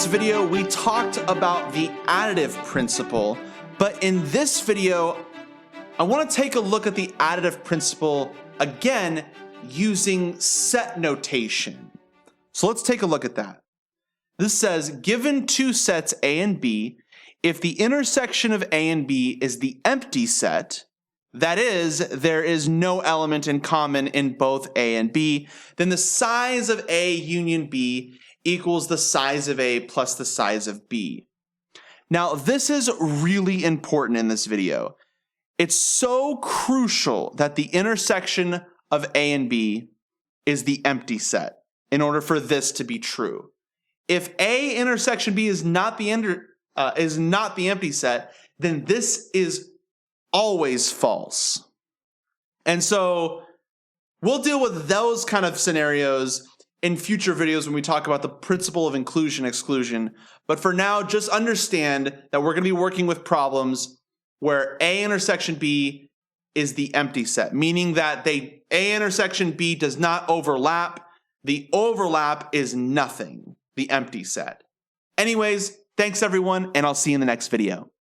video, we talked about the additive principle, but in this video, I want to take a look at the additive principle again using set notation. So let's take a look at that. This says, given two sets A and B, if the intersection of A and B is the empty set, that is, there is no element in common in both A and B, then the size of A union B equals the size of A plus the size of B. Now, this is really important in this video. It's so crucial that the intersection of A and B is the empty set in order for this to be true. If A intersection B is not the empty set, then this is always false. And so we'll deal with those kind of scenarios in future videos when we talk about the principle of inclusion-exclusion. But for now, just understand that we're going to be working with problems where A intersection B is the empty set, meaning that A intersection B does not overlap. The overlap is nothing, the empty set. Anyways, thanks everyone, and I'll see you in the next video.